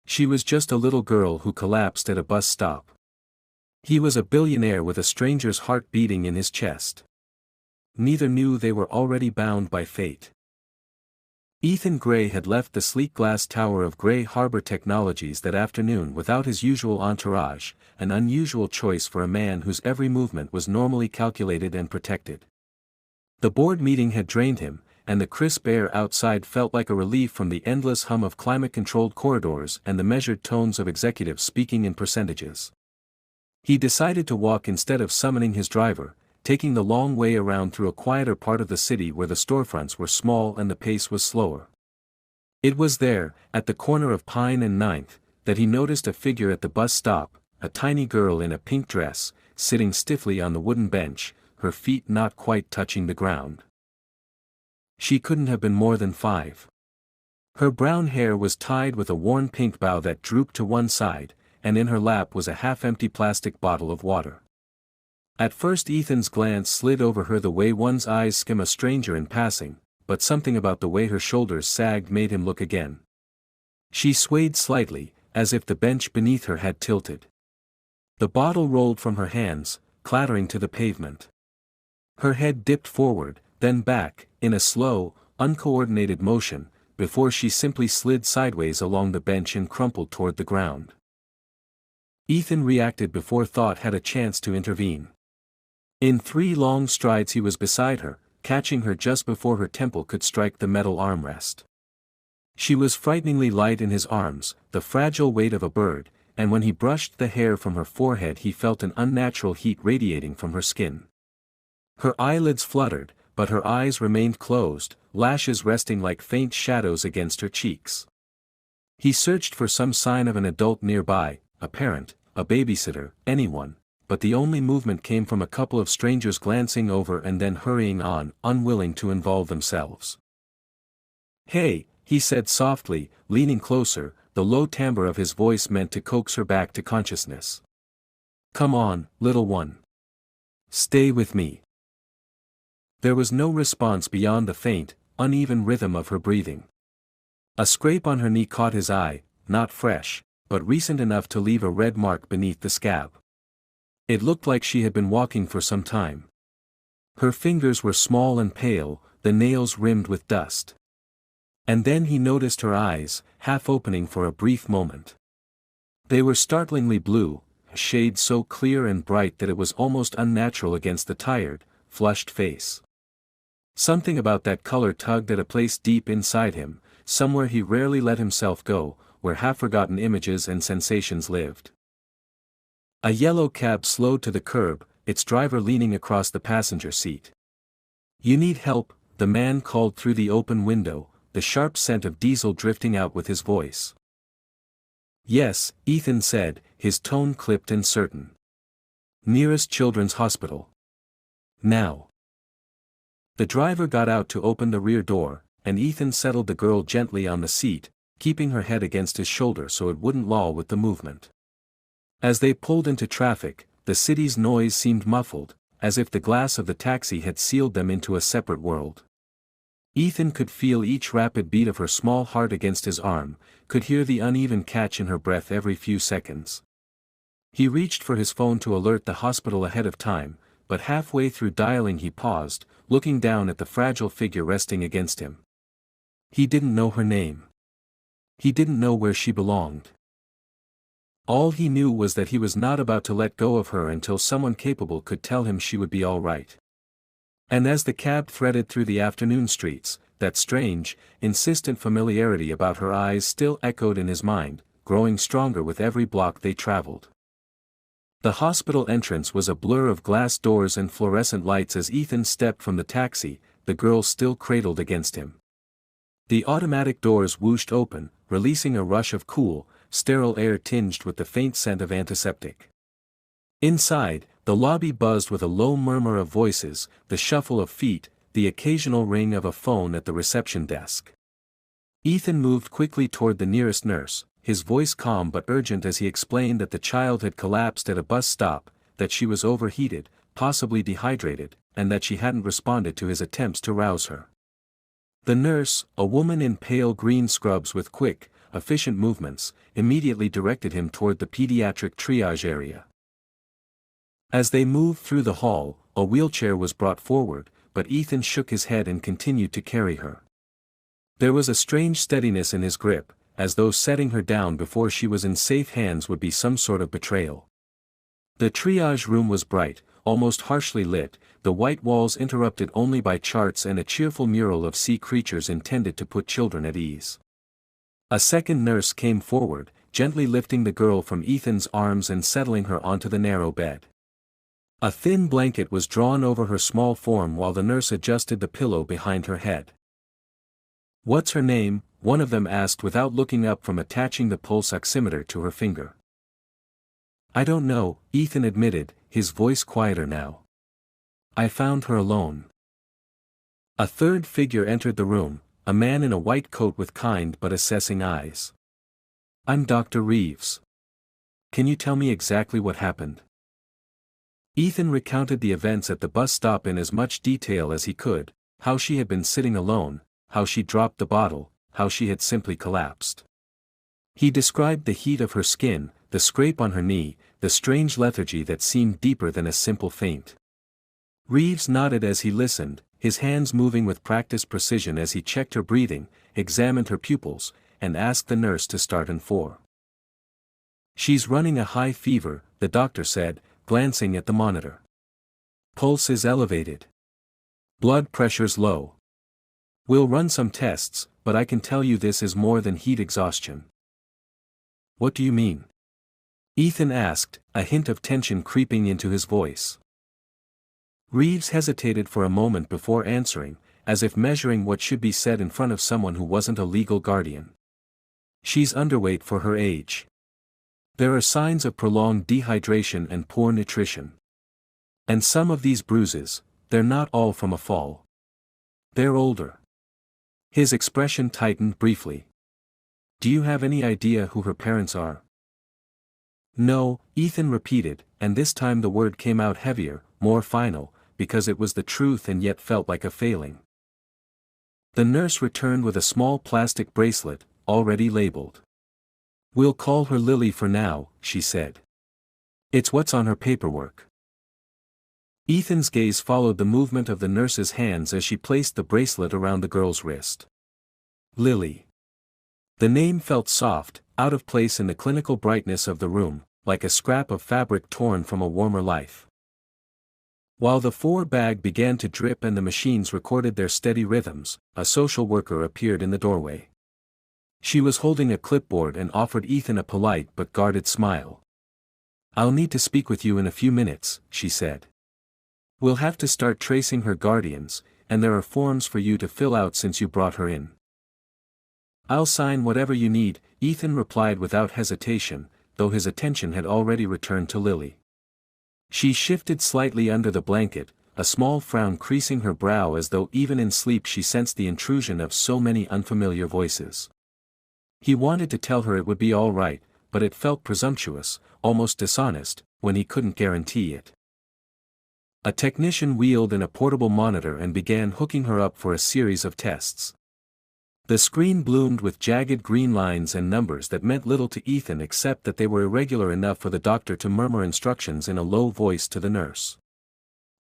She was just a little girl who collapsed at a bus stop. He was a billionaire with a stranger's heart beating in his chest. Neither knew they were already bound by fate. Ethan Gray had left the sleek glass tower of Gray Harbor Technologies that afternoon without his usual entourage, an unusual choice for a man whose every movement was normally calculated and protected. The board meeting had drained him, and the crisp air outside felt like a relief from the endless hum of climate-controlled corridors and the measured tones of executives speaking in percentages. He decided to walk instead of summoning his driver, taking the long way around through a quieter part of the city where the storefronts were small and the pace was slower. It was there, at the corner of Pine and 9th, that he noticed a figure at the bus stop, a tiny girl in a pink dress, sitting stiffly on the wooden bench, her feet not quite touching the ground. She couldn't have been more than 5. Her brown hair was tied with a worn pink bow that drooped to one side, and in her lap was a half-empty plastic bottle of water. At first Ethan's glance slid over her the way one's eyes skim a stranger in passing, but something about the way her shoulders sagged made him look again. She swayed slightly, as if the bench beneath her had tilted. The bottle rolled from her hands, clattering to the pavement. Her head dipped forward, then back, in a slow, uncoordinated motion, before she simply slid sideways along the bench and crumpled toward the ground. Ethan reacted before thought had a chance to intervene. In 3 long strides he was beside her, catching her just before her temple could strike the metal armrest. She was frighteningly light in his arms, the fragile weight of a bird, and when he brushed the hair from her forehead he felt an unnatural heat radiating from her skin. Her eyelids fluttered, but her eyes remained closed, lashes resting like faint shadows against her cheeks. He searched for some sign of an adult nearby, a parent, a babysitter, anyone, but the only movement came from a couple of strangers glancing over and then hurrying on, unwilling to involve themselves. "Hey," he said softly, leaning closer, the low timbre of his voice meant to coax her back to consciousness. "Come on, little one. Stay with me." There was no response beyond the faint, uneven rhythm of her breathing. A scrape on her knee caught his eye, not fresh, but recent enough to leave a red mark beneath the scab. It looked like she had been walking for some time. Her fingers were small and pale, the nails rimmed with dust. And then he noticed her eyes, half opening for a brief moment. They were startlingly blue, a shade so clear and bright that it was almost unnatural against the tired, flushed face. Something about that color tugged at a place deep inside him, somewhere he rarely let himself go, where half-forgotten images and sensations lived. A yellow cab slowed to the curb, its driver leaning across the passenger seat. "You need help," the man called through the open window, the sharp scent of diesel drifting out with his voice. "Yes," Ethan said, his tone clipped and certain. "Nearest children's hospital. Now." The driver got out to open the rear door, and Ethan settled the girl gently on the seat, keeping her head against his shoulder so it wouldn't loll with the movement. As they pulled into traffic, the city's noise seemed muffled, as if the glass of the taxi had sealed them into a separate world. Ethan could feel each rapid beat of her small heart against his arm, could hear the uneven catch in her breath every few seconds. He reached for his phone to alert the hospital ahead of time, but halfway through dialing he paused, looking down at the fragile figure resting against him. He didn't know her name. He didn't know where she belonged. All he knew was that he was not about to let go of her until someone capable could tell him she would be all right. And as the cab threaded through the afternoon streets, that strange, insistent familiarity about her eyes still echoed in his mind, growing stronger with every block they traveled. The hospital entrance was a blur of glass doors and fluorescent lights as Ethan stepped from the taxi, the girl still cradled against him. The automatic doors whooshed open, releasing a rush of cool, sterile air tinged with the faint scent of antiseptic. Inside, the lobby buzzed with a low murmur of voices, the shuffle of feet, the occasional ring of a phone at the reception desk. Ethan moved quickly toward the nearest nurse, his voice calm but urgent as he explained that the child had collapsed at a bus stop, that she was overheated, possibly dehydrated, and that she hadn't responded to his attempts to rouse her. The nurse, a woman in pale green scrubs with quick, efficient movements, immediately directed him toward the pediatric triage area. As they moved through the hall, a wheelchair was brought forward, but Ethan shook his head and continued to carry her. There was a strange steadiness in his grip, as though setting her down before she was in safe hands would be some sort of betrayal. The triage room was bright, almost harshly lit, the white walls interrupted only by charts and a cheerful mural of sea creatures intended to put children at ease. A second nurse came forward, gently lifting the girl from Ethan's arms and settling her onto the narrow bed. A thin blanket was drawn over her small form while the nurse adjusted the pillow behind her head. "What's her name?" one of them asked without looking up from attaching the pulse oximeter to her finger. "I don't know," Ethan admitted, his voice quieter now. "I found her alone." A third figure entered the room, a man in a white coat with kind but assessing eyes. "I'm Dr. Reeves. Can you tell me exactly what happened?" Ethan recounted the events at the bus stop in as much detail as he could, how she had been sitting alone, how she dropped the bottle, how she had simply collapsed. He described the heat of her skin, the scrape on her knee, the strange lethargy that seemed deeper than a simple faint. Reeves nodded as he listened, his hands moving with practiced precision as he checked her breathing, examined her pupils, and asked the nurse to start in 4. "She's running a high fever," the doctor said, glancing at the monitor. "Pulse is elevated. Blood pressure's low. We'll run some tests, but I can tell you this is more than heat exhaustion." "What do you mean?" Ethan asked, a hint of tension creeping into his voice. Reeves hesitated for a moment before answering, as if measuring what should be said in front of someone who wasn't a legal guardian. "She's underweight for her age. There are signs of prolonged dehydration and poor nutrition. And some of these bruises, they're not all from a fall. They're older." His expression tightened briefly. "Do you have any idea who her parents are?" "No," Ethan repeated, and this time the word came out heavier, more final, because it was the truth and yet felt like a failing. The nurse returned with a small plastic bracelet, already labeled. "We'll call her Lily for now," she said. "It's what's on her paperwork." Ethan's gaze followed the movement of the nurse's hands as she placed the bracelet around the girl's wrist. Lily. The name felt soft, out of place in the clinical brightness of the room, like a scrap of fabric torn from a warmer life. While the 4 bag began to drip and the machines recorded their steady rhythms, a social worker appeared in the doorway. She was holding a clipboard and offered Ethan a polite but guarded smile. "I'll need to speak with you in a few minutes," she said. "We'll have to start tracing her guardians, and there are forms for you to fill out since you brought her in." "I'll sign whatever you need," Ethan replied without hesitation, though his attention had already returned to Lily. She shifted slightly under the blanket, a small frown creasing her brow as though even in sleep she sensed the intrusion of so many unfamiliar voices. He wanted to tell her it would be all right, but it felt presumptuous, almost dishonest, when he couldn't guarantee it. A technician wheeled in a portable monitor and began hooking her up for a series of tests. The screen bloomed with jagged green lines and numbers that meant little to Ethan except that they were irregular enough for the doctor to murmur instructions in a low voice to the nurse.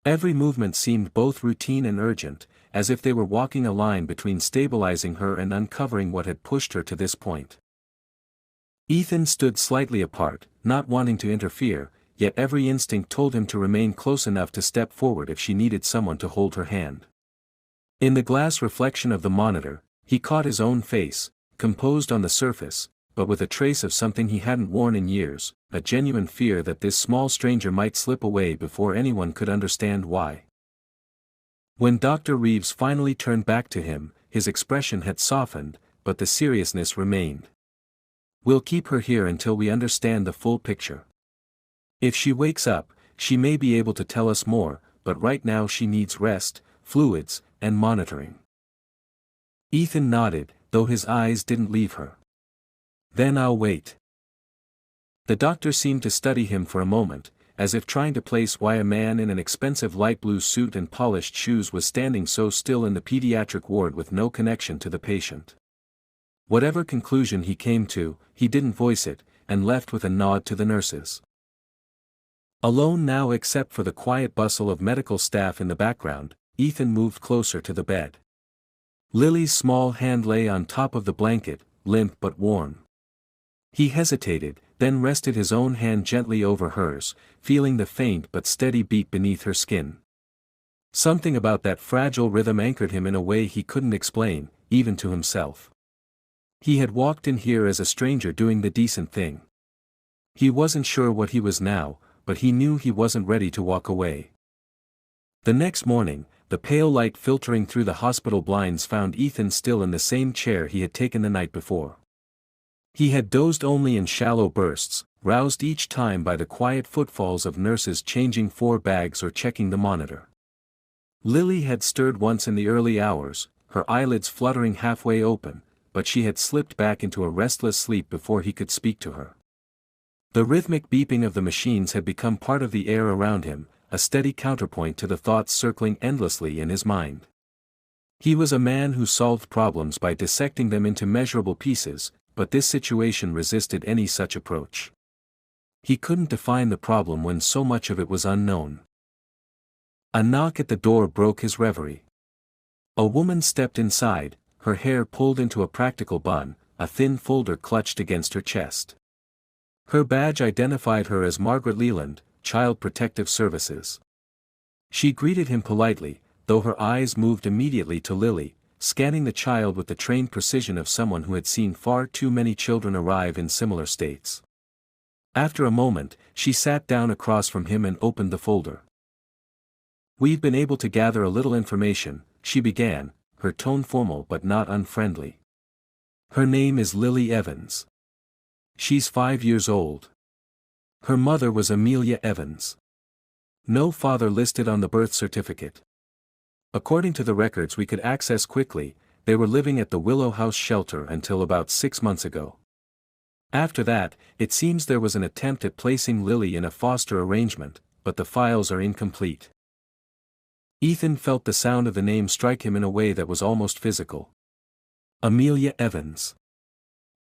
Every movement seemed both routine and urgent, as if they were walking a line between stabilizing her and uncovering what had pushed her to this point. Ethan stood slightly apart, not wanting to interfere, yet every instinct told him to remain close enough to step forward if she needed someone to hold her hand. In the glass reflection of the monitor, he caught his own face, composed on the surface, but with a trace of something he hadn't worn in years, a genuine fear that this small stranger might slip away before anyone could understand why. When Dr. Reeves finally turned back to him, his expression had softened, but the seriousness remained. "We'll keep her here until we understand the full picture. If she wakes up, she may be able to tell us more, but right now she needs rest, fluids, and monitoring." Ethan nodded, though his eyes didn't leave her. "Then I'll wait." The doctor seemed to study him for a moment, as if trying to place why a man in an expensive light blue suit and polished shoes was standing so still in the pediatric ward with no connection to the patient. Whatever conclusion he came to, he didn't voice it, and left with a nod to the nurses. Alone now except for the quiet bustle of medical staff in the background, Ethan moved closer to the bed. Lily's small hand lay on top of the blanket, limp but warm. He hesitated, then rested his own hand gently over hers, feeling the faint but steady beat beneath her skin. Something about that fragile rhythm anchored him in a way he couldn't explain, even to himself. He had walked in here as a stranger doing the decent thing. He wasn't sure what he was now, but he knew he wasn't ready to walk away. The next morning, the pale light filtering through the hospital blinds found Ethan still in the same chair he had taken the night before. He had dozed only in shallow bursts, roused each time by the quiet footfalls of nurses changing 4 bags or checking the monitor. Lily had stirred once in the early hours, her eyelids fluttering halfway open, but she had slipped back into a restless sleep before he could speak to her. The rhythmic beeping of the machines had become part of the air around him, a steady counterpoint to the thoughts circling endlessly in his mind. He was a man who solved problems by dissecting them into measurable pieces, but this situation resisted any such approach. He couldn't define the problem when so much of it was unknown. A knock at the door broke his reverie. A woman stepped inside, her hair pulled into a practical bun, a thin folder clutched against her chest. Her badge identified her as Margaret Leland, Child Protective Services. She greeted him politely, though her eyes moved immediately to Lily, scanning the child with the trained precision of someone who had seen far too many children arrive in similar states. After a moment, she sat down across from him and opened the folder. "We've been able to gather a little information," she began, her tone formal but not unfriendly. "Her name is Lily Evans. She's 5 years old. Her mother was Amelia Evans. No father listed on the birth certificate. According to the records we could access quickly, they were living at the Willow House shelter until about 6 months ago. After that, it seems there was an attempt at placing Lily in a foster arrangement, but the files are incomplete." Ethan felt the sound of the name strike him in a way that was almost physical. Amelia Evans.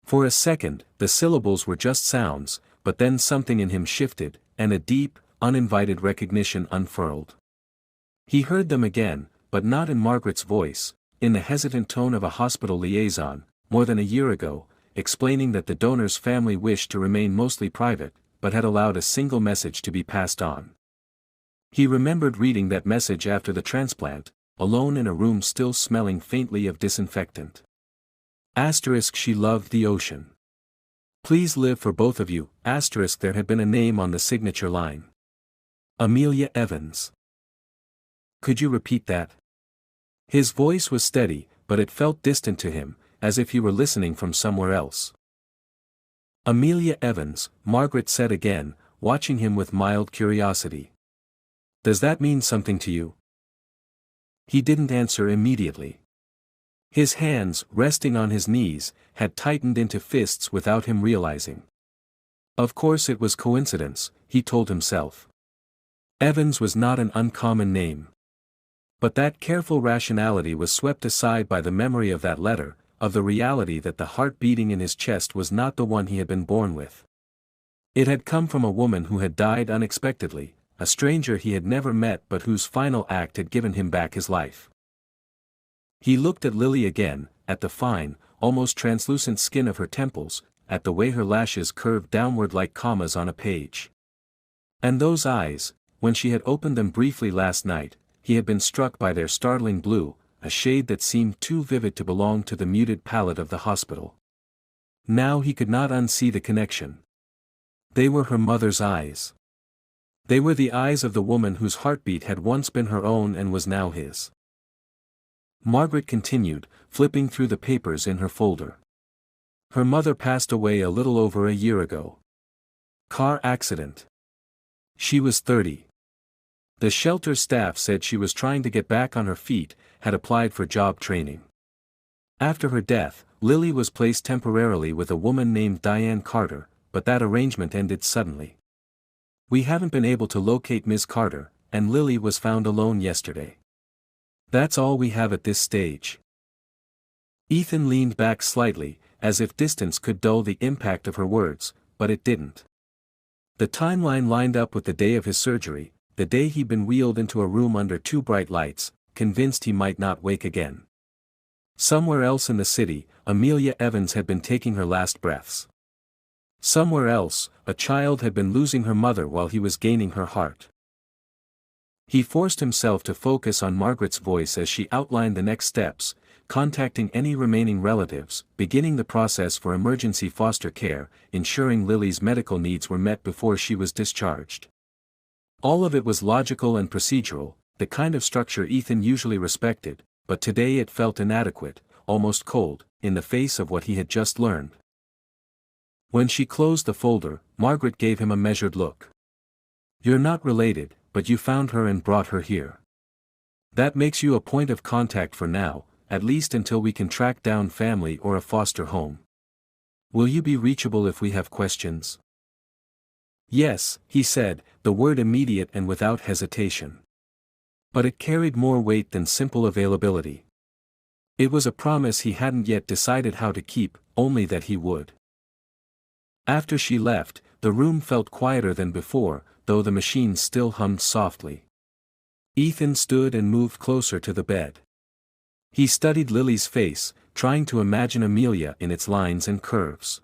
For a second, the syllables were just sounds, but then something in him shifted, and a deep, uninvited recognition unfurled. He heard them again, but not in Margaret's voice, in the hesitant tone of a hospital liaison, more than a year ago, explaining that the donor's family wished to remain mostly private, but had allowed a single message to be passed on. He remembered reading that message after the transplant, alone in a room still smelling faintly of disinfectant. She loved the ocean. Please live for both of you. There had been a name on the signature line. Amelia Evans. Could you repeat that? His voice was steady, but it felt distant to him, as if he were listening from somewhere else. Amelia Evans, Margaret said again, watching him with mild curiosity. Does that mean something to you? He didn't answer immediately. His hands, resting on his knees, had tightened into fists without him realizing. Of course it was coincidence, he told himself. Evans was not an uncommon name. But that careful rationality was swept aside by the memory of that letter, of the reality that the heart beating in his chest was not the one he had been born with. It had come from a woman who had died unexpectedly, a stranger he had never met but whose final act had given him back his life. He looked at Lily again, at the fine, almost translucent skin of her temples, at the way her lashes curved downward like commas on a page. And those eyes, when she had opened them briefly last night, he had been struck by their startling blue, a shade that seemed too vivid to belong to the muted palette of the hospital. Now he could not unsee the connection. They were her mother's eyes. They were the eyes of the woman whose heartbeat had once been her own and was now his. Margaret continued, flipping through the papers in her folder. Her mother passed away a little over a year ago. Car accident. She was 30. The shelter staff said she was trying to get back on her feet, had applied for job training. After her death, Lily was placed temporarily with a woman named Diane Carter, but that arrangement ended suddenly. We haven't been able to locate Ms. Carter, and Lily was found alone yesterday. That's all we have at this stage. Ethan leaned back slightly, as if distance could dull the impact of her words, but it didn't. The timeline lined up with the day of his surgery, the day he'd been wheeled into a room under two bright lights, convinced he might not wake again. Somewhere else in the city, Amelia Evans had been taking her last breaths. Somewhere else, a child had been losing her mother while he was gaining her heart. He forced himself to focus on Margaret's voice as she outlined the next steps, contacting any remaining relatives, beginning the process for emergency foster care, ensuring Lily's medical needs were met before she was discharged. All of it was logical and procedural, the kind of structure Ethan usually respected, but today it felt inadequate, almost cold, in the face of what he had just learned. When she closed the folder, Margaret gave him a measured look. "You're not related, but you found her and brought her here. That makes you a point of contact for now, at least until we can track down family or a foster home. Will you be reachable if we have questions?" "Yes," he said, the word immediate and without hesitation. But it carried more weight than simple availability. It was a promise he hadn't yet decided how to keep, only that he would. After she left, the room felt quieter than before, though the machine still hummed softly. Ethan stood and moved closer to the bed. He studied Lily's face, trying to imagine Amelia in its lines and curves.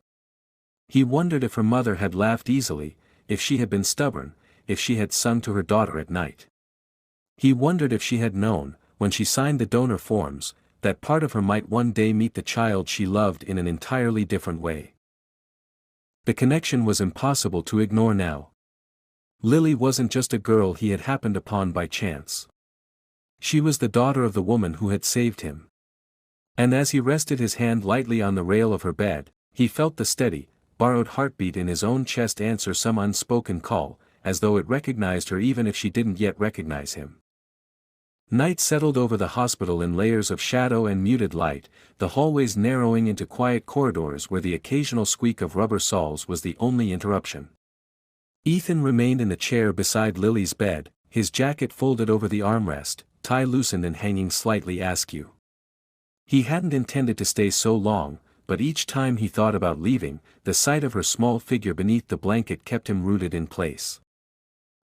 He wondered if her mother had laughed easily, if she had been stubborn, if she had sung to her daughter at night. He wondered if she had known, when she signed the donor forms, that part of her might one day meet the child she loved in an entirely different way. The connection was impossible to ignore now. Lily wasn't just a girl he had happened upon by chance. She was the daughter of the woman who had saved him. And as he rested his hand lightly on the rail of her bed, he felt the steady, borrowed heartbeat in his own chest answer some unspoken call, as though it recognized her even if she didn't yet recognize him. Night settled over the hospital in layers of shadow and muted light, the hallways narrowing into quiet corridors where the occasional squeak of rubber soles was the only interruption. Ethan remained in the chair beside Lily's bed, his jacket folded over the armrest, tie loosened and hanging slightly askew. He hadn't intended to stay so long, but each time he thought about leaving, the sight of her small figure beneath the blanket kept him rooted in place.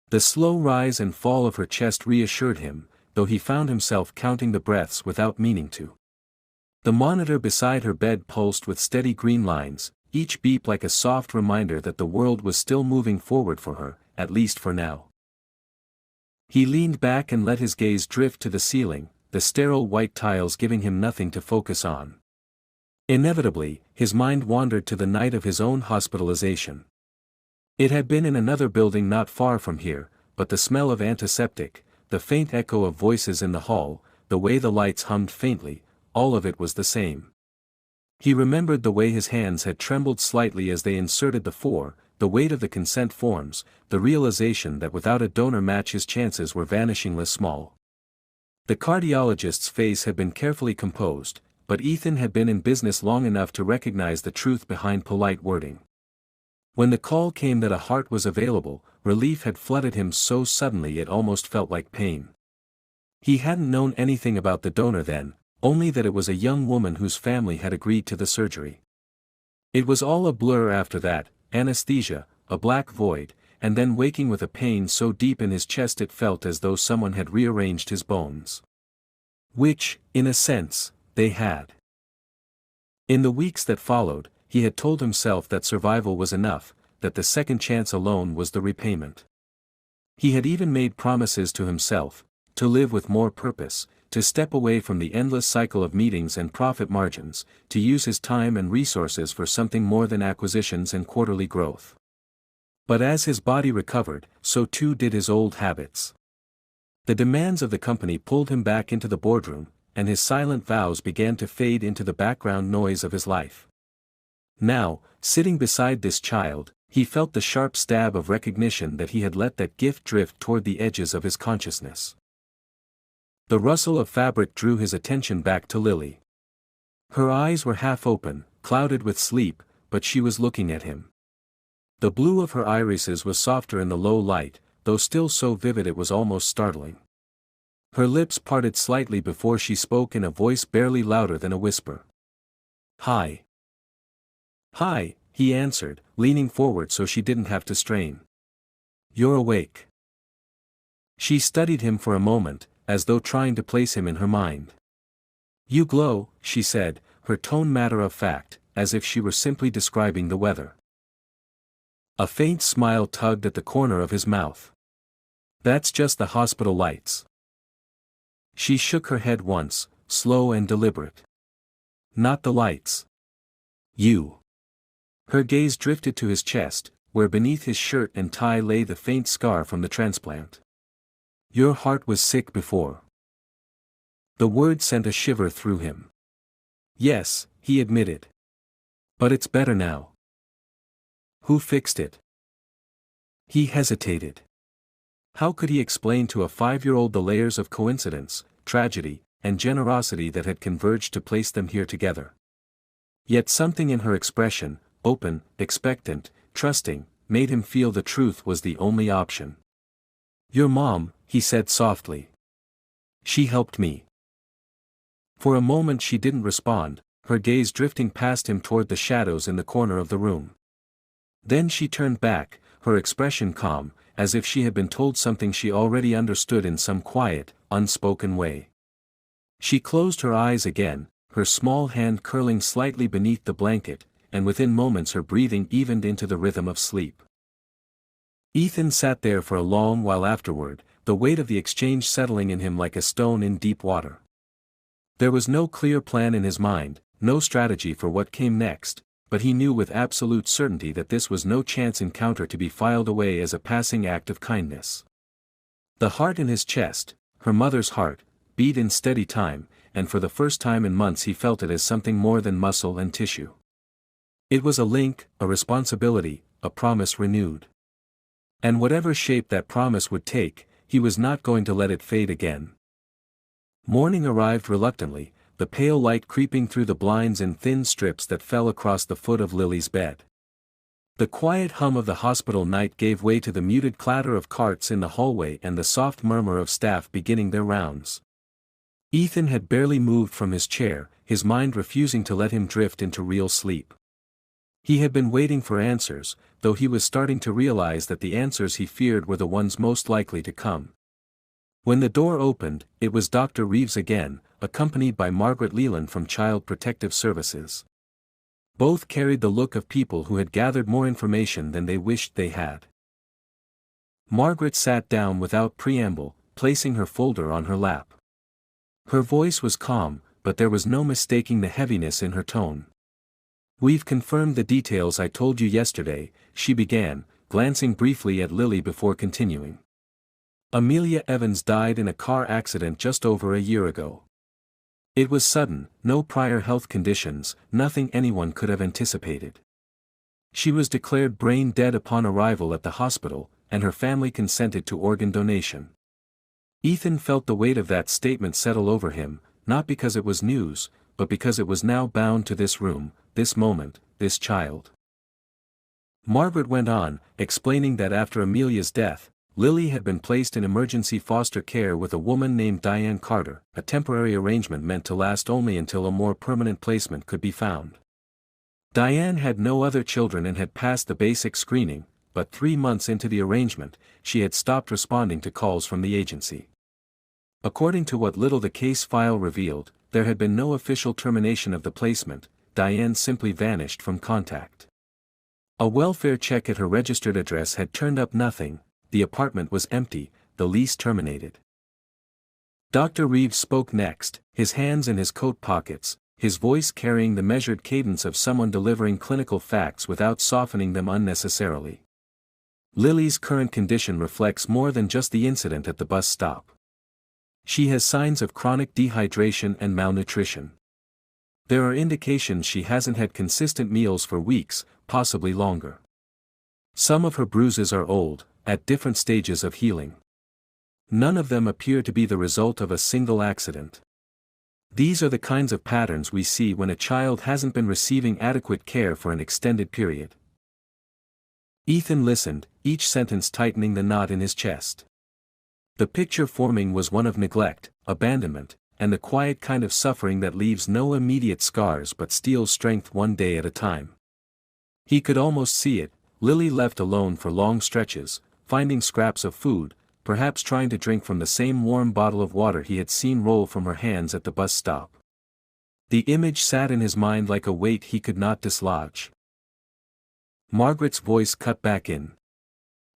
The slow rise and fall of her chest reassured him, though he found himself counting the breaths without meaning to. The monitor beside her bed pulsed with steady green lines, each beep like a soft reminder that the world was still moving forward for her, at least for now. He leaned back and let his gaze drift to the ceiling, the sterile white tiles giving him nothing to focus on. Inevitably, his mind wandered to the night of his own hospitalization. It had been in another building not far from here, but the smell of antiseptic, the faint echo of voices in the hall, the way the lights hummed faintly, all of it was the same. He remembered the way his hands had trembled slightly as they inserted the weight of the consent forms, the realization that without a donor match his chances were vanishingly small. The cardiologist's face had been carefully composed, but Ethan had been in business long enough to recognize the truth behind polite wording. When the call came that a heart was available, relief had flooded him so suddenly it almost felt like pain. He hadn't known anything about the donor then, only that it was a young woman whose family had agreed to the surgery. It was all a blur after that, anesthesia, a black void, and then waking with a pain so deep in his chest it felt as though someone had rearranged his bones. Which, in a sense, they had. In the weeks that followed, he had told himself that survival was enough, that the second chance alone was the repayment. He had even made promises to himself, to live with more purpose, to step away from the endless cycle of meetings and profit margins, to use his time and resources for something more than acquisitions and quarterly growth. But as his body recovered, so too did his old habits. The demands of the company pulled him back into the boardroom, and his silent vows began to fade into the background noise of his life. Now, sitting beside this child, he felt the sharp stab of recognition that he had let that gift drift toward the edges of his consciousness. The rustle of fabric drew his attention back to Lily. Her eyes were half open, clouded with sleep, but she was looking at him. The blue of her irises was softer in the low light, though still so vivid it was almost startling. Her lips parted slightly before she spoke in a voice barely louder than a whisper. "Hi. "Hi," he answered, leaning forward so she didn't have to strain. "You're awake." She studied him for a moment, as though trying to place him in her mind. "You glow," she said, her tone matter of fact, as if she were simply describing the weather. A faint smile tugged at the corner of his mouth. "That's just the hospital lights." She shook her head once, slow and deliberate. "Not the lights. You." Her gaze drifted to his chest, where beneath his shirt and tie lay the faint scar from the transplant. "Your heart was sick before." The word sent a shiver through him. "Yes," he admitted. "But it's better now." "Who fixed it?" He hesitated. How could he explain to a 5-year-old the layers of coincidence, tragedy, and generosity that had converged to place them here together? Yet something in her expression, open, expectant, trusting, made him feel the truth was the only option. "Your mom," he said softly. "She helped me." For a moment she didn't respond, her gaze drifting past him toward the shadows in the corner of the room. Then she turned back, her expression calm, as if she had been told something she already understood in some quiet, unspoken way. She closed her eyes again, her small hand curling slightly beneath the blanket, and within moments her breathing evened into the rhythm of sleep. Ethan sat there for a long while afterward, the weight of the exchange settling in him like a stone in deep water. There was no clear plan in his mind, no strategy for what came next, but he knew with absolute certainty that this was no chance encounter to be filed away as a passing act of kindness. The heart in his chest, her mother's heart, beat in steady time, and for the first time in months he felt it as something more than muscle and tissue. It was a link, a responsibility, a promise renewed. And whatever shape that promise would take, he was not going to let it fade again. Morning arrived reluctantly, the pale light creeping through the blinds in thin strips that fell across the foot of Lily's bed. The quiet hum of the hospital night gave way to the muted clatter of carts in the hallway and the soft murmur of staff beginning their rounds. Ethan had barely moved from his chair, his mind refusing to let him drift into real sleep. He had been waiting for answers, though he was starting to realize that the answers he feared were the ones most likely to come. When the door opened, it was Dr. Reeves again, accompanied by Margaret Leland from Child Protective Services. Both carried the look of people who had gathered more information than they wished they had. Margaret sat down without preamble, placing her folder on her lap. Her voice was calm, but there was no mistaking the heaviness in her tone. "We've confirmed the details I told you yesterday," she began, glancing briefly at Lily before continuing. "Amelia Evans died in a car accident just over a year ago. It was sudden, no prior health conditions, nothing anyone could have anticipated. She was declared brain dead upon arrival at the hospital, and her family consented to organ donation." Ethan felt the weight of that statement settle over him, not because it was news, but because it was now bound to this room, this moment, this child. Margaret went on, explaining that after Amelia's death, Lily had been placed in emergency foster care with a woman named Diane Carter, a temporary arrangement meant to last only until a more permanent placement could be found. Diane had no other children and had passed the basic screening, but 3 months into the arrangement, she had stopped responding to calls from the agency. According to what little the case file revealed, there had been no official termination of the placement, Diane simply vanished from contact. A welfare check at her registered address had turned up nothing. The apartment was empty, the lease terminated. Dr. Reeves spoke next, his hands in his coat pockets, his voice carrying the measured cadence of someone delivering clinical facts without softening them unnecessarily. "Lily's current condition reflects more than just the incident at the bus stop. She has signs of chronic dehydration and malnutrition. There are indications she hasn't had consistent meals for weeks, possibly longer. Some of her bruises are old, at different stages of healing. None of them appear to be the result of a single accident. These are the kinds of patterns we see when a child hasn't been receiving adequate care for an extended period." Ethan listened, each sentence tightening the knot in his chest. The picture forming was one of neglect, abandonment, and the quiet kind of suffering that leaves no immediate scars but steals strength one day at a time. He could almost see it, Lily left alone for long stretches, finding scraps of food, perhaps trying to drink from the same warm bottle of water he had seen roll from her hands at the bus stop. The image sat in his mind like a weight he could not dislodge. Margaret's voice cut back in.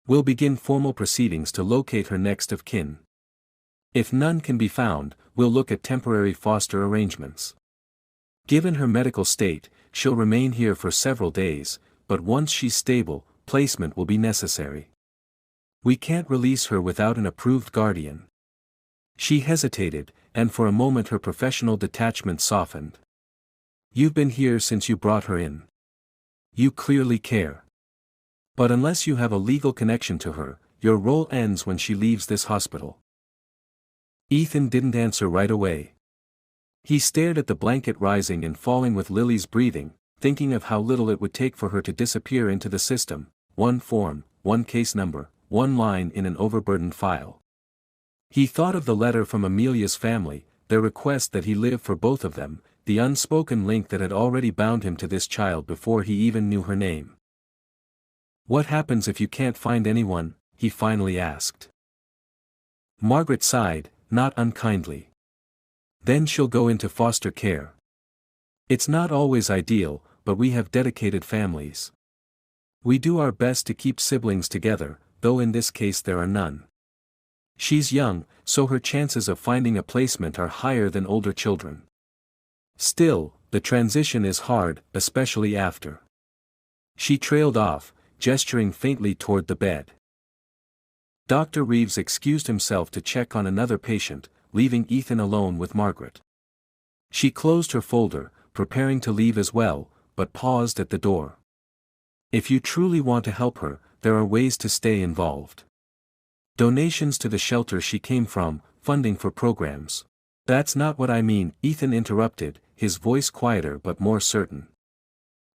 "We'll begin formal proceedings to locate her next of kin. If none can be found, we'll look at temporary foster arrangements. Given her medical state, she'll remain here for several days, but once she's stable, placement will be necessary. We can't release her without an approved guardian." She hesitated, and for a moment her professional detachment softened. "You've been here since you brought her in. You clearly care. But unless you have a legal connection to her, your role ends when she leaves this hospital." Ethan didn't answer right away. He stared at the blanket rising and falling with Lily's breathing, thinking of how little it would take for her to disappear into the system: one form, one case number, one line in an overburdened file. He thought of the letter from Amelia's family, their request that he live for both of them, the unspoken link that had already bound him to this child before he even knew her name. "What happens if you can't find anyone?" he finally asked. Margaret sighed, not unkindly. "Then she'll go into foster care. It's not always ideal, but we have dedicated families. We do our best to keep siblings together, though in this case there are none. She's young, so her chances of finding a placement are higher than older children. Still, the transition is hard, especially after." She trailed off, gesturing faintly toward the bed. Dr. Reeves excused himself to check on another patient, leaving Ethan alone with Margaret. She closed her folder, preparing to leave as well, but paused at the door. "If you truly want to help her, there are ways to stay involved. Donations to the shelter she came from, funding for programs." "That's not what I mean," Ethan interrupted, his voice quieter but more certain.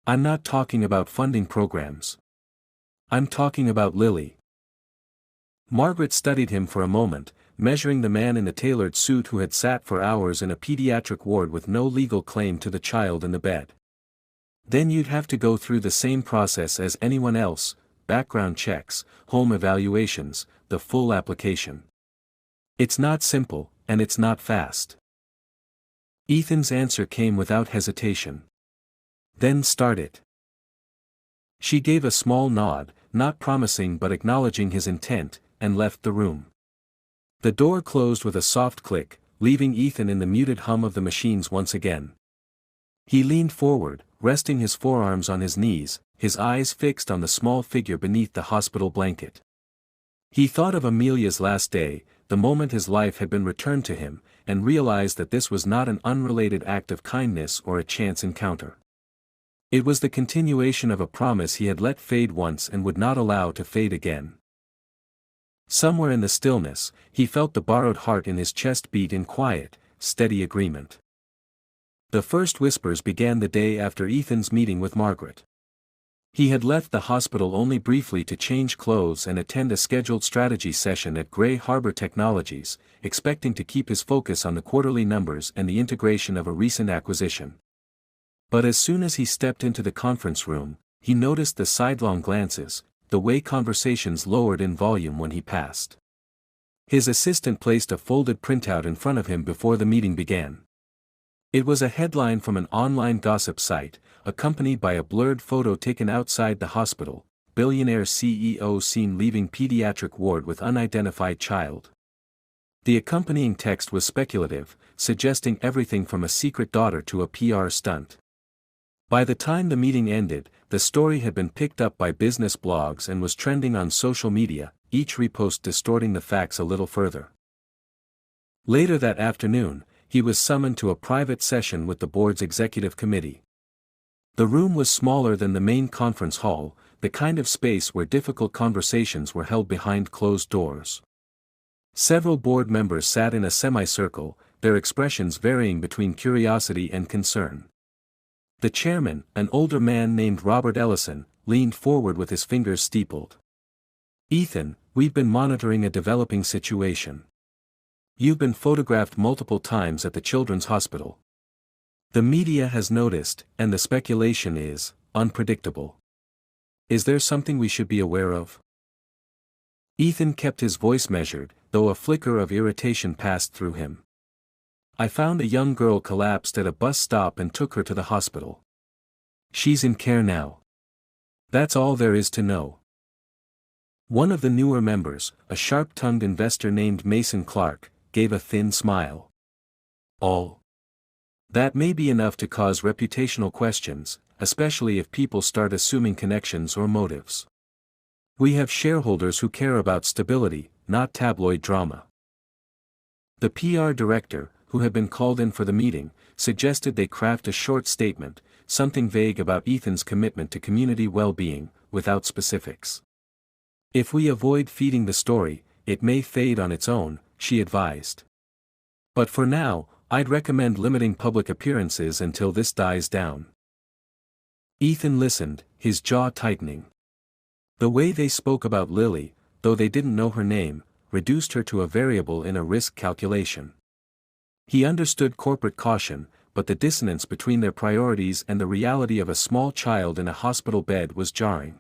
"I'm not talking about funding programs. I'm talking about Lily." Margaret studied him for a moment, measuring the man in the tailored suit who had sat for hours in a pediatric ward with no legal claim to the child in the bed. "Then you'd have to go through the same process as anyone else: background checks, home evaluations, the full application. It's not simple, and it's not fast." Ethan's answer came without hesitation. "Then start it." She gave a small nod, not promising but acknowledging his intent, and left the room. The door closed with a soft click, leaving Ethan in the muted hum of the machines once again. He leaned forward, resting his forearms on his knees, his eyes fixed on the small figure beneath the hospital blanket. He thought of Amelia's last day, the moment his life had been returned to him, and realized that this was not an unrelated act of kindness or a chance encounter. It was the continuation of a promise he had let fade once and would not allow to fade again. Somewhere in the stillness, he felt the borrowed heart in his chest beat in quiet, steady agreement. The first whispers began the day after Ethan's meeting with Margaret. He had left the hospital only briefly to change clothes and attend a scheduled strategy session at Gray Harbor Technologies, expecting to keep his focus on the quarterly numbers and the integration of a recent acquisition. But as soon as he stepped into the conference room, he noticed the sidelong glances, the way conversations lowered in volume when he passed. His assistant placed a folded printout in front of him before the meeting began. It was a headline from an online gossip site, accompanied by a blurred photo taken outside the hospital: "Billionaire CEO seen leaving pediatric ward with unidentified child." The accompanying text was speculative, suggesting everything from a secret daughter to a PR stunt. By the time the meeting ended, the story had been picked up by business blogs and was trending on social media, each repost distorting the facts a little further. Later that afternoon, he was summoned to a private session with the board's executive committee. The room was smaller than the main conference hall, the kind of space where difficult conversations were held behind closed doors. Several board members sat in a semicircle, their expressions varying between curiosity and concern. The chairman, an older man named Robert Ellison, leaned forward with his fingers steepled. "Ethan, we've been monitoring a developing situation. You've been photographed multiple times at the Children's Hospital. The media has noticed, and the speculation is unpredictable. Is there something we should be aware of? Ethan kept his voice measured, though a flicker of irritation passed through him. I found a young girl collapsed at a bus stop and took her to the hospital. She's in care now. That's all there is to know. One of the newer members, a sharp-tongued investor named Mason Clark, gave a thin smile. All. That may be enough to cause reputational questions, especially if people start assuming connections or motives. We have shareholders who care about stability, not tabloid drama. The PR director, who had been called in for the meeting, suggested they craft a short statement, something vague about Ethan's commitment to community well-being, without specifics. If we avoid feeding the story, it may fade on its own, she advised. But for now, I'd recommend limiting public appearances until this dies down. Ethan listened, his jaw tightening. The way they spoke about Lily, though they didn't know her name, reduced her to a variable in a risk calculation. He understood corporate caution, but the dissonance between their priorities and the reality of a small child in a hospital bed was jarring.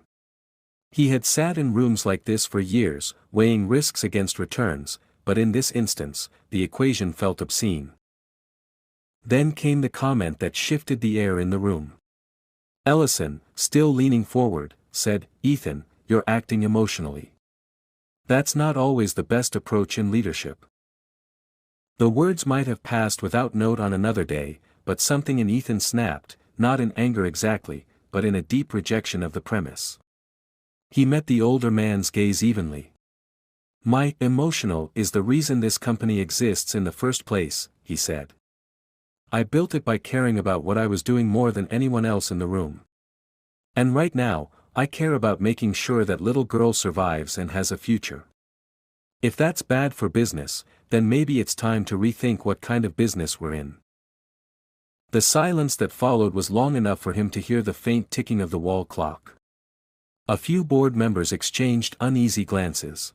He had sat in rooms like this for years, weighing risks against returns, but in this instance, the equation felt obscene. Then came the comment that shifted the air in the room. Ellison, still leaning forward, said, "Ethan, you're acting emotionally. That's not always the best approach in leadership." The words might have passed without note on another day, but something in Ethan snapped, not in anger exactly, but in a deep rejection of the premise. He met the older man's gaze evenly. "My emotional is the reason this company exists in the first place," he said. "I built it by caring about what I was doing more than anyone else in the room. And right now, I care about making sure that little girl survives and has a future. If that's bad for business, then maybe it's time to rethink what kind of business we're in." The silence that followed was long enough for him to hear the faint ticking of the wall clock. A few board members exchanged uneasy glances.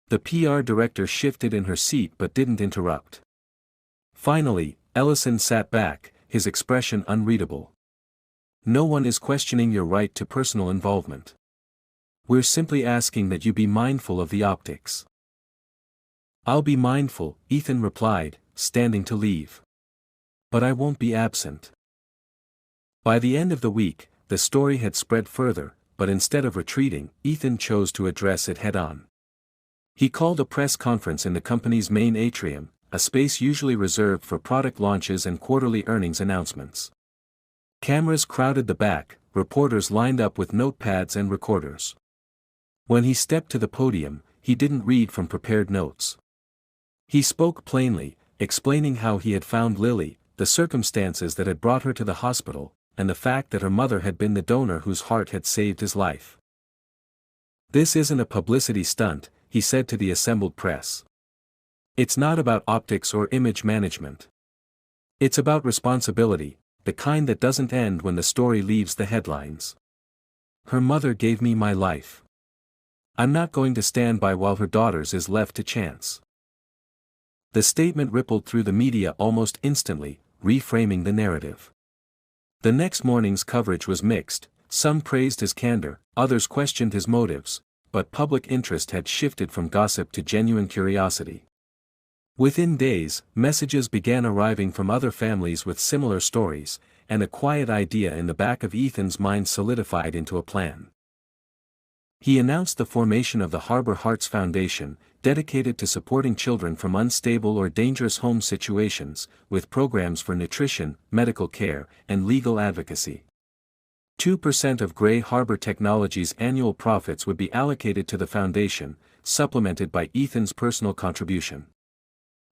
The PR director shifted in her seat but didn't interrupt. Finally, Ellison sat back, his expression unreadable. "No one is questioning your right to personal involvement. We're simply asking that you be mindful of the optics." "I'll be mindful," Ethan replied, standing to leave. "But I won't be absent." By the end of the week, the story had spread further, but instead of retreating, Ethan chose to address it head-on. He called a press conference in the company's main atrium, a space usually reserved for product launches and quarterly earnings announcements. Cameras crowded the back, reporters lined up with notepads and recorders. When he stepped to the podium, he didn't read from prepared notes. He spoke plainly, explaining how he had found Lily, the circumstances that had brought her to the hospital, and the fact that her mother had been the donor whose heart had saved his life. "This isn't a publicity stunt," he said to the assembled press. "It's not about optics or image management. It's about responsibility, the kind that doesn't end when the story leaves the headlines. Her mother gave me my life. I'm not going to stand by while her daughter's is left to chance." The statement rippled through the media almost instantly, reframing the narrative. The next morning's coverage was mixed, some praised his candor, others questioned his motives, but public interest had shifted from gossip to genuine curiosity. Within days, messages began arriving from other families with similar stories, and a quiet idea in the back of Ethan's mind solidified into a plan. He announced the formation of the Harbor Hearts Foundation, dedicated to supporting children from unstable or dangerous home situations, with programs for nutrition, medical care, and legal advocacy. 2% of Gray Harbor Technologies' annual profits would be allocated to the foundation, supplemented by Ethan's personal contribution.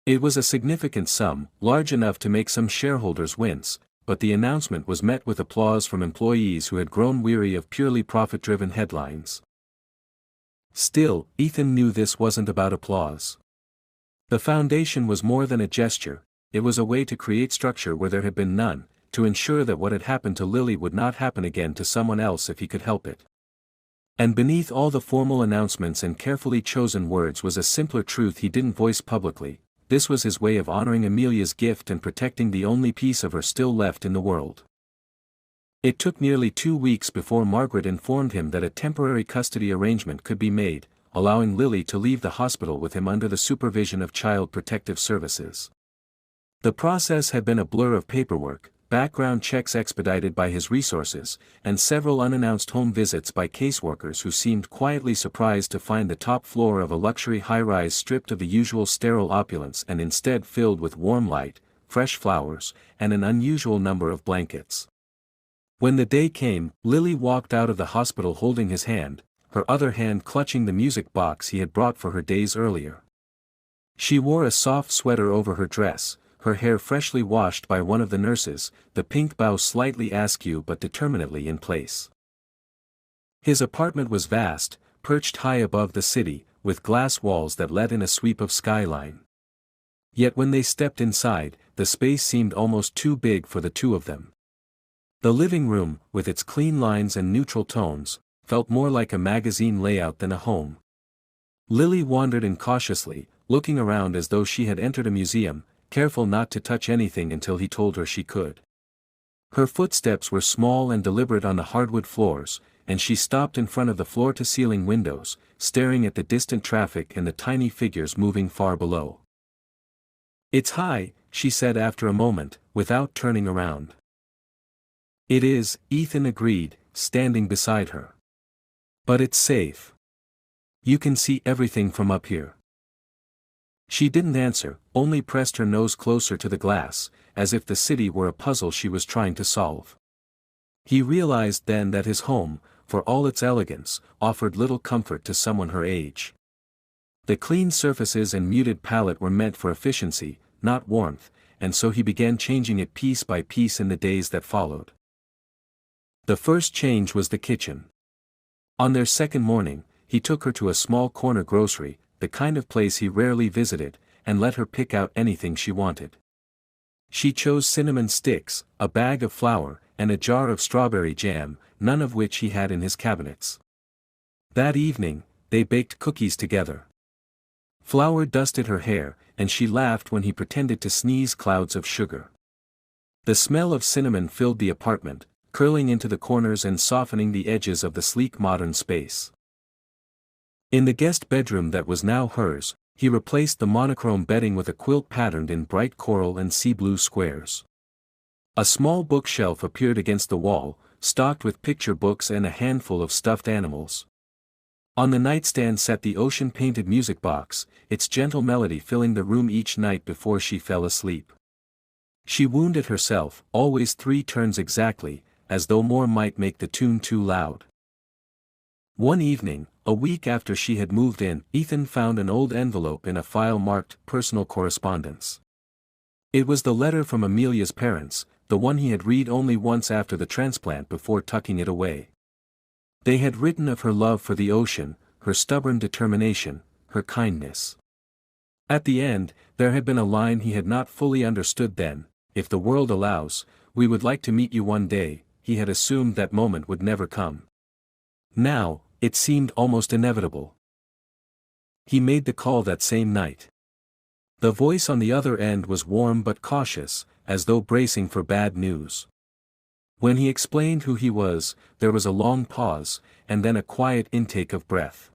It was a significant sum, large enough to make some shareholders wince, but the announcement was met with applause from employees who had grown weary of purely profit-driven headlines. Still, Ethan knew this wasn't about applause. The foundation was more than a gesture, it was a way to create structure where there had been none, to ensure that what had happened to Lily would not happen again to someone else if he could help it. And beneath all the formal announcements and carefully chosen words was a simpler truth he didn't voice publicly: this was his way of honoring Amelia's gift and protecting the only piece of her still left in the world. It took nearly 2 weeks before Margaret informed him that a temporary custody arrangement could be made, allowing Lily to leave the hospital with him under the supervision of Child Protective Services. The process had been a blur of paperwork, background checks expedited by his resources, and several unannounced home visits by caseworkers who seemed quietly surprised to find the top floor of a luxury high-rise stripped of the usual sterile opulence and instead filled with warm light, fresh flowers, and an unusual number of blankets. When the day came, Lily walked out of the hospital holding his hand, her other hand clutching the music box he had brought for her days earlier. She wore a soft sweater over her dress, her hair freshly washed by one of the nurses, the pink bow slightly askew but determinedly in place. His apartment was vast, perched high above the city, with glass walls that let in a sweep of skyline. Yet when they stepped inside, the space seemed almost too big for the two of them. The living room, with its clean lines and neutral tones, felt more like a magazine layout than a home. Lily wandered in cautiously, looking around as though she had entered a museum, careful not to touch anything until he told her she could. Her footsteps were small and deliberate on the hardwood floors, and she stopped in front of the floor-to-ceiling windows, staring at the distant traffic and the tiny figures moving far below. "It's high," she said after a moment, without turning around. "It is," Ethan agreed, standing beside her. "But it's safe. You can see everything from up here." She didn't answer, only pressed her nose closer to the glass, as if the city were a puzzle she was trying to solve. He realized then that his home, for all its elegance, offered little comfort to someone her age. The clean surfaces and muted palette were meant for efficiency, not warmth, and so he began changing it piece by piece in the days that followed. The first change was the kitchen. On their second morning, he took her to a small corner grocery, the kind of place he rarely visited, and let her pick out anything she wanted. She chose cinnamon sticks, a bag of flour, and a jar of strawberry jam, none of which he had in his cabinets. That evening, they baked cookies together. Flour dusted her hair, and she laughed when he pretended to sneeze clouds of sugar. The smell of cinnamon filled the apartment, curling into the corners and softening the edges of the sleek modern space. In the guest bedroom that was now hers, he replaced the monochrome bedding with a quilt patterned in bright coral and sea blue squares. A small bookshelf appeared against the wall, stocked with picture books and a handful of stuffed animals. On the nightstand sat the ocean-painted music box, its gentle melody filling the room each night before she fell asleep. She wounded herself, always 3 turns exactly, as though more might make the tune too loud. One evening, a week after she had moved in, Ethan found an old envelope in a file marked "Personal Correspondence." It was the letter from Amelia's parents, the one he had read only once after the transplant before tucking it away. They had written of her love for the ocean, her stubborn determination, her kindness. At the end, there had been a line he had not fully understood then: "If the world allows, we would like to meet you one day." He had assumed that moment would never come. Now, it seemed almost inevitable. He made the call that same night. The voice on the other end was warm but cautious, as though bracing for bad news. When he explained who he was, there was a long pause, and then a quiet intake of breath.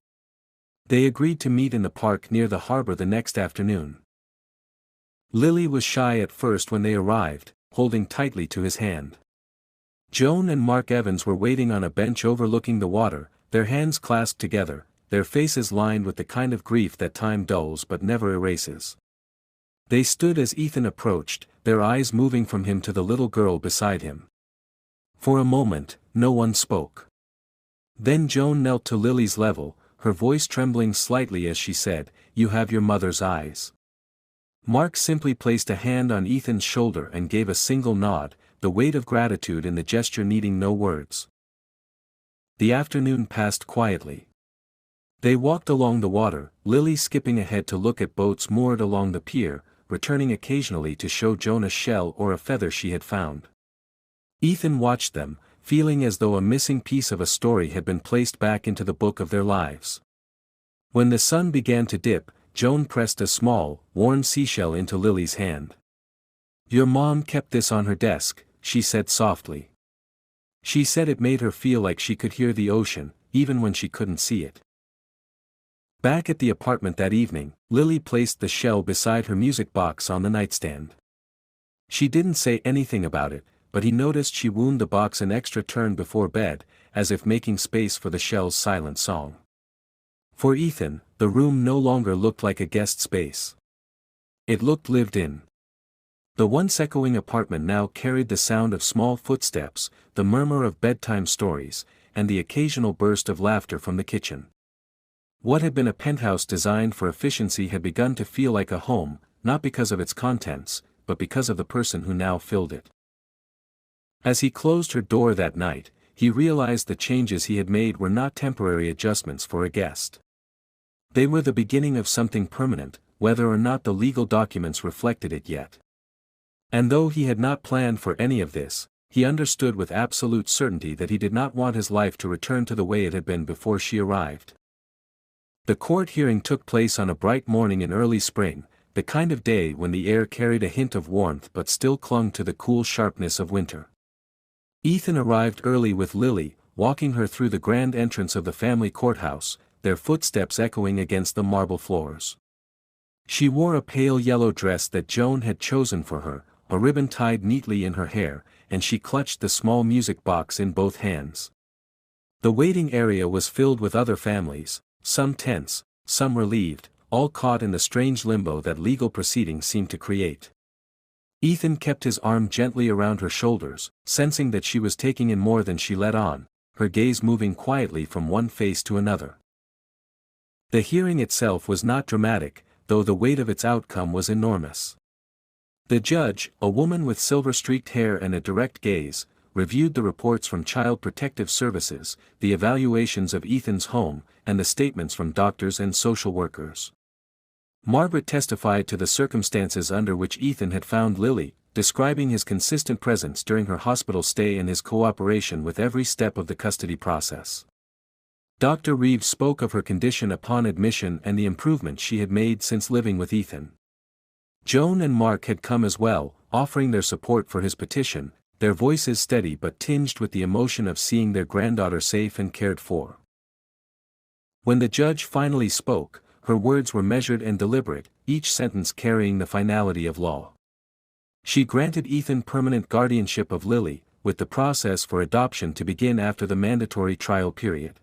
They agreed to meet in the park near the harbor the next afternoon. Lily was shy at first when they arrived, holding tightly to his hand. Joan and Mark Evans were waiting on a bench overlooking the water, their hands clasped together, their faces lined with the kind of grief that time dulls but never erases. They stood as Ethan approached, their eyes moving from him to the little girl beside him. For a moment, no one spoke. Then Joan knelt to Lily's level, her voice trembling slightly as she said, "You have your mother's eyes." Mark simply placed a hand on Ethan's shoulder and gave a single nod, the weight of gratitude in the gesture needing no words. The afternoon passed quietly. They walked along the water, Lily skipping ahead to look at boats moored along the pier, returning occasionally to show Joan a shell or a feather she had found. Ethan watched them, feeling as though a missing piece of a story had been placed back into the book of their lives. When the sun began to dip, Joan pressed a small, worn seashell into Lily's hand. "Your mom kept this on her desk," she said softly. She said it made her feel like she could hear the ocean, even when she couldn't see it. Back at the apartment that evening, Lily placed the shell beside her music box on the nightstand. She didn't say anything about it, but he noticed she wound the box an extra turn before bed, as if making space for the shell's silent song. For Ethan, the room no longer looked like a guest space. It looked lived in. The once echoing apartment now carried the sound of small footsteps, the murmur of bedtime stories, and the occasional burst of laughter from the kitchen. What had been a penthouse designed for efficiency had begun to feel like a home, not because of its contents, but because of the person who now filled it. As he closed her door that night, he realized the changes he had made were not temporary adjustments for a guest. They were the beginning of something permanent, whether or not the legal documents reflected it yet. And though he had not planned for any of this, he understood with absolute certainty that he did not want his life to return to the way it had been before she arrived. The court hearing took place on a bright morning in early spring, the kind of day when the air carried a hint of warmth but still clung to the cool sharpness of winter. Ethan arrived early with Lily, walking her through the grand entrance of the family courthouse, their footsteps echoing against the marble floors. She wore a pale yellow dress that Joan had chosen for her, a ribbon tied neatly in her hair, and she clutched the small music box in both hands. The waiting area was filled with other families, some tense, some relieved, all caught in the strange limbo that legal proceedings seemed to create. Ethan kept his arm gently around her shoulders, sensing that she was taking in more than she let on, her gaze moving quietly from one face to another. The hearing itself was not dramatic, though the weight of its outcome was enormous. The judge, a woman with silver-streaked hair and a direct gaze, reviewed the reports from Child Protective Services, the evaluations of Ethan's home, and the statements from doctors and social workers. Margaret testified to the circumstances under which Ethan had found Lily, describing his consistent presence during her hospital stay and his cooperation with every step of the custody process. Dr. Reeves spoke of her condition upon admission and the improvement she had made since living with Ethan. Joan and Mark had come as well, offering their support for his petition, their voices steady but tinged with the emotion of seeing their granddaughter safe and cared for. When the judge finally spoke, her words were measured and deliberate, each sentence carrying the finality of law. She granted Ethan permanent guardianship of Lily, with the process for adoption to begin after the mandatory trial period.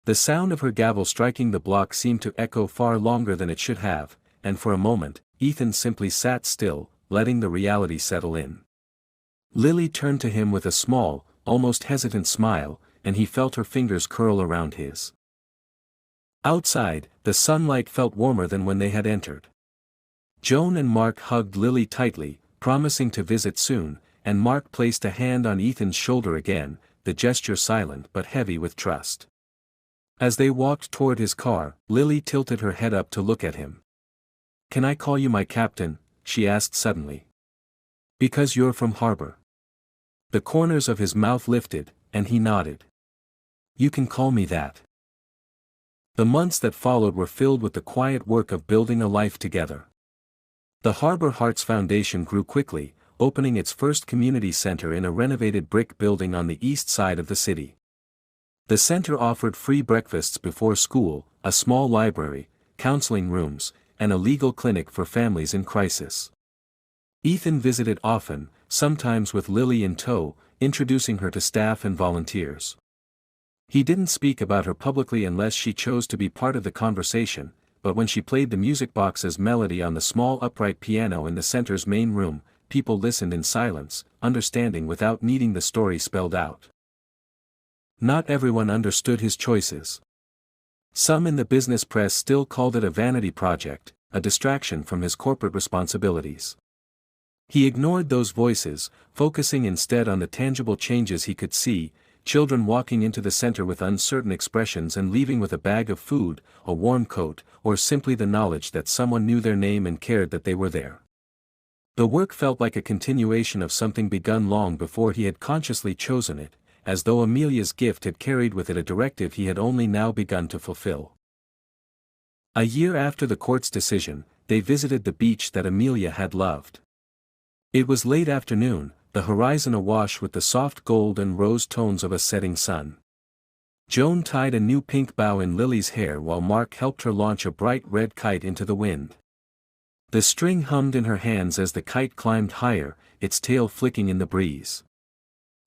The sound of her gavel striking the block seemed to echo far longer than it should have, and for a moment, Ethan simply sat still, letting the reality settle in. Lily turned to him with a small, almost hesitant smile, and he felt her fingers curl around his. Outside, the sunlight felt warmer than when they had entered. Joan and Mark hugged Lily tightly, promising to visit soon, and Mark placed a hand on Ethan's shoulder again, the gesture silent but heavy with trust. As they walked toward his car, Lily tilted her head up to look at him. "Can I call you my captain?" she asked suddenly. "Because you're from Harbor." The corners of his mouth lifted, and he nodded. "You can call me that." The months that followed were filled with the quiet work of building a life together. The Harbor Hearts Foundation grew quickly, opening its first community center in a renovated brick building on the east side of the city. The center offered free breakfasts before school, a small library, counseling rooms, and a legal clinic for families in crisis. Ethan visited often, sometimes with Lily in tow, introducing her to staff and volunteers. He didn't speak about her publicly unless she chose to be part of the conversation, but when she played the music box's melody on the small upright piano in the center's main room, people listened in silence, understanding without needing the story spelled out. Not everyone understood his choices. Some in the business press still called it a vanity project, a distraction from his corporate responsibilities. He ignored those voices, focusing instead on the tangible changes he could see: children walking into the center with uncertain expressions and leaving with a bag of food, a warm coat, or simply the knowledge that someone knew their name and cared that they were there. The work felt like a continuation of something begun long before he had consciously chosen it, as though Amelia's gift had carried with it a directive he had only now begun to fulfill. A year after the court's decision, they visited the beach that Amelia had loved. It was late afternoon, the horizon awash with the soft gold and rose tones of a setting sun. Joan tied a new pink bow in Lily's hair while Mark helped her launch a bright red kite into the wind. The string hummed in her hands as the kite climbed higher, its tail flicking in the breeze.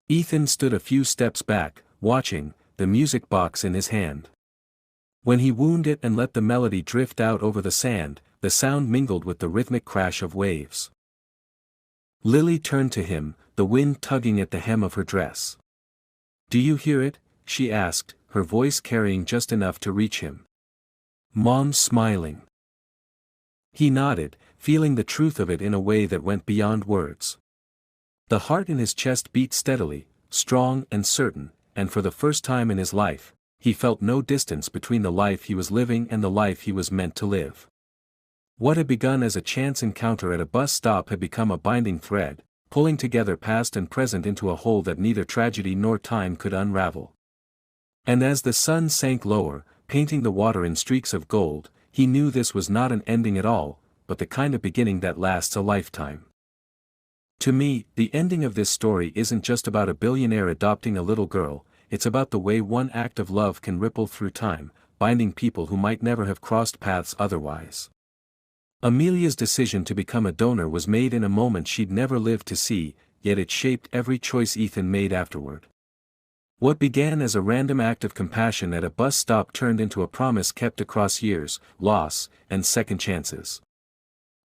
Ethan stood a few steps back, watching, the music box in his hand. When he wound it and let the melody drift out over the sand, the sound mingled with the rhythmic crash of waves. Lily turned to him, the wind tugging at the hem of her dress. "Do you hear it?" she asked, her voice carrying just enough to reach him. "Mom's smiling." He nodded, feeling the truth of it in a way that went beyond words. The heart in his chest beat steadily, strong and certain, and for the first time in his life, he felt no distance between the life he was living and the life he was meant to live. What had begun as a chance encounter at a bus stop had become a binding thread, pulling together past and present into a whole that neither tragedy nor time could unravel. And as the sun sank lower, painting the water in streaks of gold, he knew this was not an ending at all, but the kind of beginning that lasts a lifetime. To me, the ending of this story isn't just about a billionaire adopting a little girl, it's about the way one act of love can ripple through time, binding people who might never have crossed paths otherwise. Amelia's decision to become a donor was made in a moment she'd never lived to see, yet it shaped every choice Ethan made afterward. What began as a random act of compassion at a bus stop turned into a promise kept across years, loss, and second chances.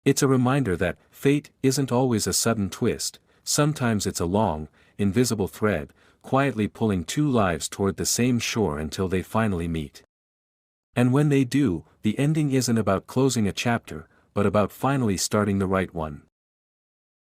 It's a reminder that fate isn't always a sudden twist, sometimes it's a long, invisible thread, quietly pulling two lives toward the same shore until they finally meet. And when they do, the ending isn't about closing a chapter, but about finally starting the right one.